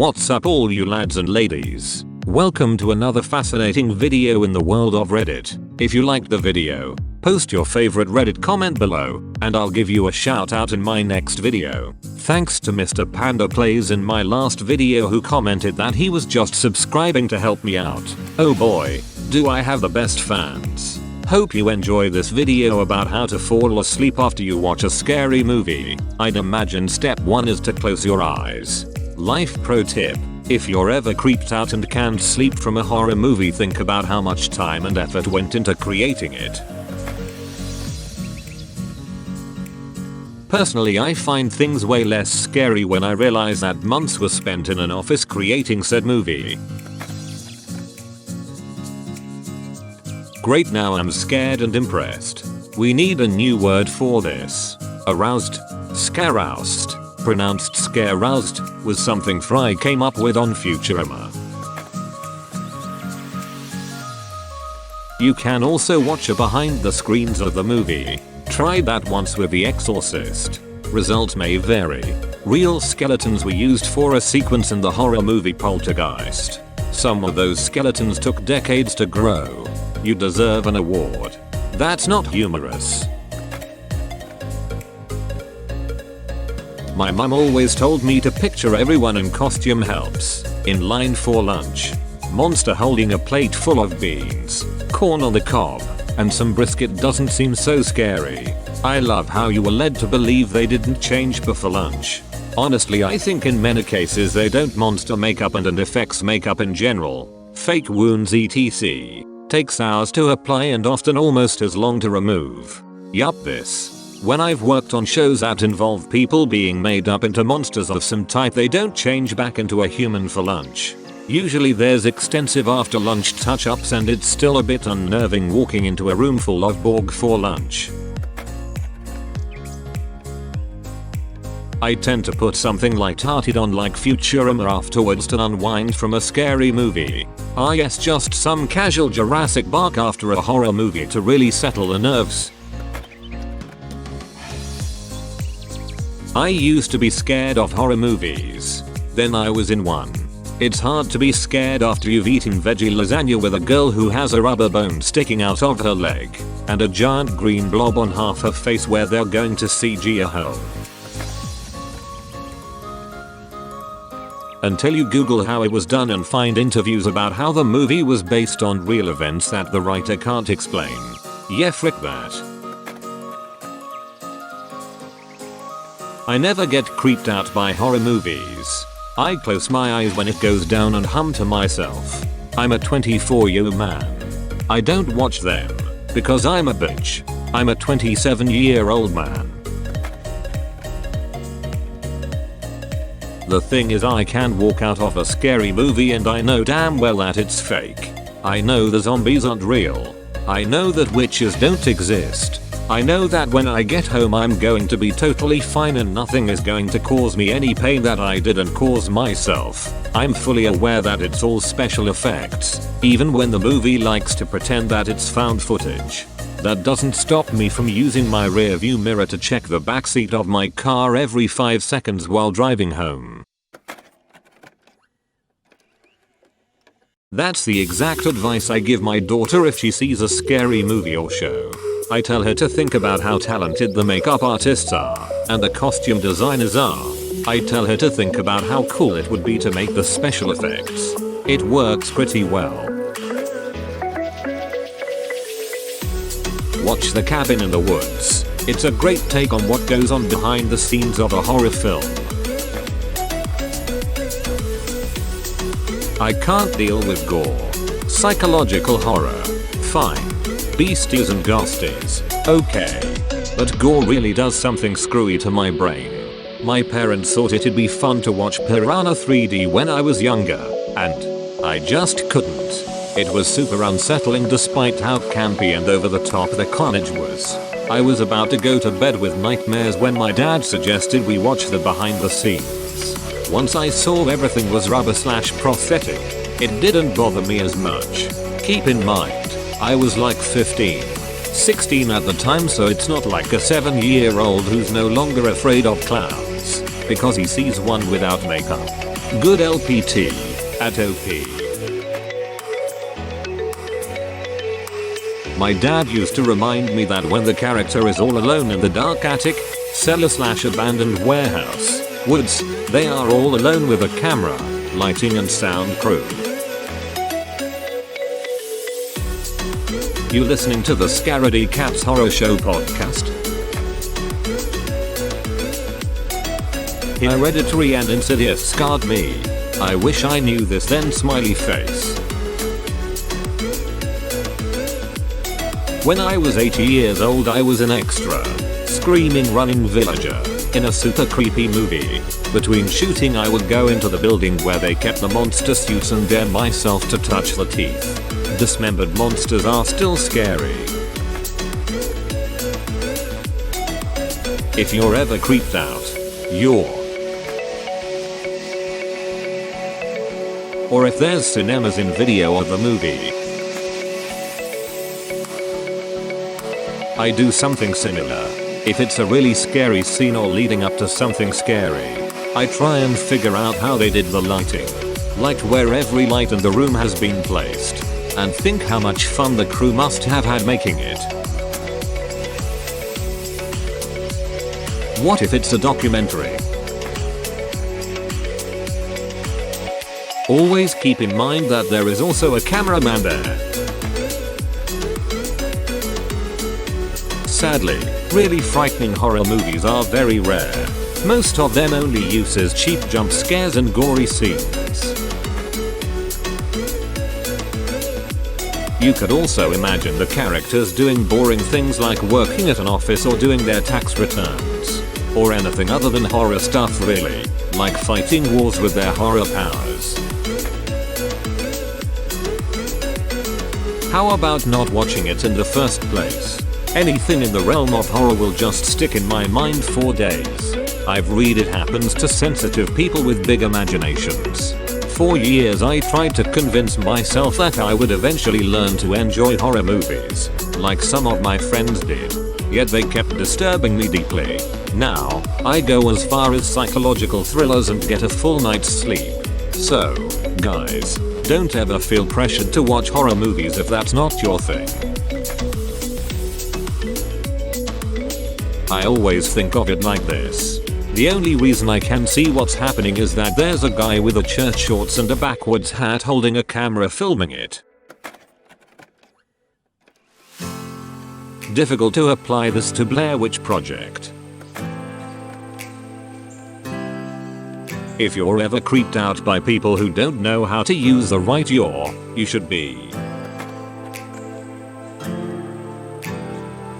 What's up all you lads and ladies? Welcome to another fascinating video in the world of Reddit. If you liked the video, post your favorite Reddit comment below, and I'll give you a shout out in my next video. Thanks to Mr. Panda Plays in my last video who commented that he was just subscribing to help me out. Oh boy, do I have the best fans. Hope you enjoy this video about how to fall asleep after you watch a scary movie. I'd imagine step 1 is to close your eyes. Life pro tip: if you're ever creeped out and can't sleep from a horror movie, think about how much time and effort went into creating it. Personally, I find things way less scary when I realize that months were spent in an office creating said movie. Great, now I'm scared and impressed. We need a new word for this. Aroused? Scaroused, pronounced scaroused, was something Fry came up with on Futurama. You can also watch a behind the screens of the movie. Tried that once with The Exorcist. Result may vary. Real skeletons were used for a sequence in the horror movie Poltergeist. Some of those skeletons took decades to grow. You deserve an award. That's not humorous. My mum always told me to picture everyone in costume helps. In line for lunch. Monster holding a plate full of beans, corn on the cob, and some brisket doesn't seem so scary. I love how you were led to believe they didn't change before lunch. Honestly, I think in many cases they don't. Monster makeup and effects makeup in general, fake wounds etc. takes hours to apply and often almost as long to remove. Yup, this. When I've worked on shows that involve people being made up into monsters of some type, they don't change back into a human for lunch. Usually there's extensive after lunch touch-ups and it's still a bit unnerving walking into a room full of Borg for lunch. I tend to put something light-hearted on like Futurama afterwards to unwind from a scary movie. Ah yes, just some casual Jurassic Park after a horror movie to really settle the nerves. I used to be scared of horror movies. Then I was in one. It's hard to be scared after you've eaten veggie lasagna with a girl who has a rubber bone sticking out of her leg, and a giant green blob on half her face where they're going to CG a hole. Until you Google how it was done and find interviews about how the movie was based on real events that the writer can't explain. Yeah, frick that. I never get creeped out by horror movies. I close my eyes when it goes down and hum to myself. I'm a 24-year-old man. I don't watch them because I'm a bitch. I'm a 27-year-old man. The thing is, I can walk out of a scary movie and I know damn well that it's fake. I know the zombies aren't real. I know that witches don't exist. I know that when I get home I'm going to be totally fine and nothing is going to cause me any pain that I didn't cause myself. I'm fully aware that it's all special effects, even when the movie likes to pretend that it's found footage. That doesn't stop me from using my rearview mirror to check the backseat of my car every 5 seconds while driving home. That's the exact advice I give my daughter if she sees a scary movie or show. I tell her to think about how talented the makeup artists are and the costume designers are. I tell her to think about how cool it would be to make the special effects. It works pretty well. Watch The Cabin in the Woods. It's a great take on what goes on behind the scenes of a horror film. I can't deal with gore. Psychological horror. Fine. Beasties and ghosties. Okay. But gore really does something screwy to my brain. My parents thought it'd be fun to watch Piranha 3D when I was younger, and I just couldn't. It was super unsettling despite how campy and over the top the carnage was. I was about to go to bed with nightmares when my dad suggested we watch the behind the scenes. Once I saw everything was rubber/prosthetic, it didn't bother me as much. Keep in mind, I was like 15, 16 at the time, so it's not like a 7-year-old who's no longer afraid of clowns because he sees one without makeup. Good LPT. At OP. My dad used to remind me that when the character is all alone in the dark attic, cellar/abandoned warehouse, woods, they are all alone with a camera, lighting and sound crew. You listening to the Scaredy Cats Horror Show podcast? Hereditary and Insidious scarred me. I wish I knew this then, smiley face. When I was 80 years old I was an extra, screaming running villager, in a super creepy movie. Between shooting I would go into the building where they kept the monster suits and dare myself to touch the teeth. Dismembered monsters are still scary. If you're ever creeped out, or if there's cinemas in video of the movie. I do something similar. If it's a really scary scene or leading up to something scary, I try and figure out how they did the lighting. Like where every light in the room has been placed. And think how much fun the crew must have had making it. What if it's a documentary? Always keep in mind that there is also a cameraman there. Sadly, really frightening horror movies are very rare. Most of them only uses cheap jump scares and gory scenes. You could also imagine the characters doing boring things like working at an office or doing their tax returns. Or anything other than horror stuff really, like fighting wars with their horror powers. How about not watching it in the first place? Anything in the realm of horror will just stick in my mind for days. I've read it happens to sensitive people with big imaginations. For years I tried to convince myself that I would eventually learn to enjoy horror movies, like some of my friends did, yet they kept disturbing me deeply. Now, I go as far as psychological thrillers and get a full night's sleep. So, guys, don't ever feel pressured to watch horror movies if that's not your thing. I always think of it like this. The only reason I can see what's happening is that there's a guy with a church shorts and a backwards hat holding a camera filming it. Difficult to apply this to Blair Witch Project. If you're ever creeped out by people who don't know how to use the right you should be.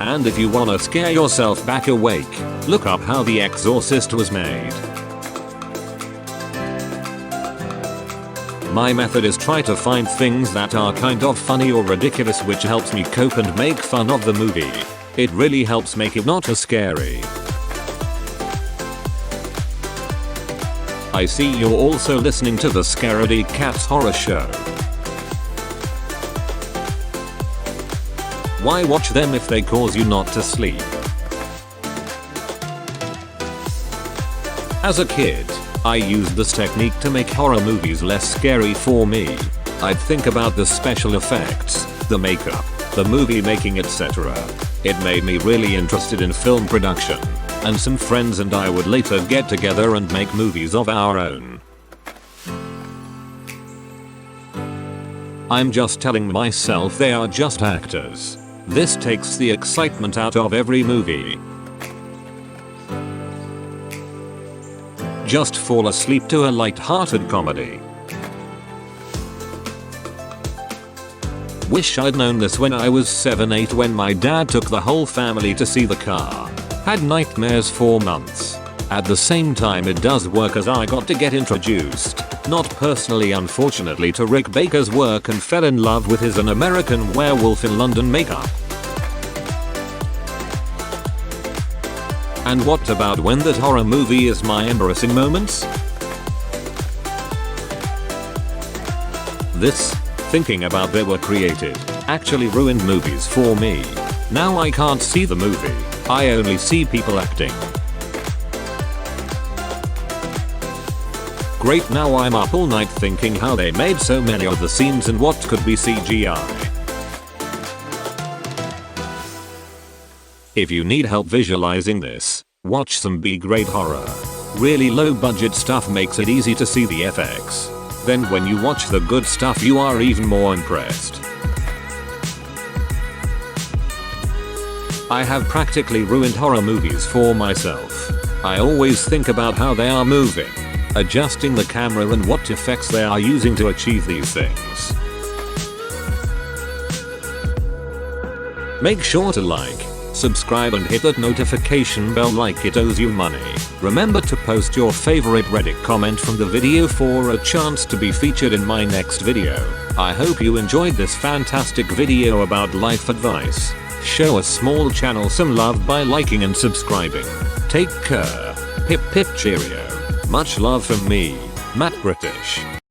And if you wanna scare yourself back awake, look up how The Exorcist was made. My method is try to find things that are kind of funny or ridiculous, which helps me cope and make fun of the movie. It really helps make it not as scary. I see you're also listening to the Scaredy Cats Horror Show. Why watch them if they cause you not to sleep? As a kid, I used this technique to make horror movies less scary for me. I'd think about the special effects, the makeup, the movie making, etc. It made me really interested in film production, and some friends and I would later get together and make movies of our own. I'm just telling myself they are just actors. This takes the excitement out of every movie. Just fall asleep to a light-hearted comedy. Wish I'd known this when I was 7-8 when my dad took the whole family to see The Car. Had nightmares for months. At the same time it does work as I got to get introduced, not personally unfortunately, to Rick Baker's work and fell in love with his An American Werewolf in London makeup. And what about when that horror movie is my embarrassing moments? This, thinking about they were created, actually ruined movies for me. Now I can't see the movie, I only see people acting. Great, now I'm up all night thinking how they made so many of the scenes and what could be CGI. If you need help visualizing this, watch some B-grade horror. Really low budget stuff makes it easy to see the effects. Then when you watch the good stuff you are even more impressed. I have practically ruined horror movies for myself. I always think about how they are moving, adjusting the camera and what effects they are using to achieve these things. Make sure to like, subscribe and hit that notification bell like it owes you money. Remember to post your favorite Reddit comment from the video for a chance to be featured in my next video. I hope you enjoyed this fantastic video about life advice. Show a small channel some love by liking and subscribing. Take care. Pip pip cheerio. Much love from me, Matt British.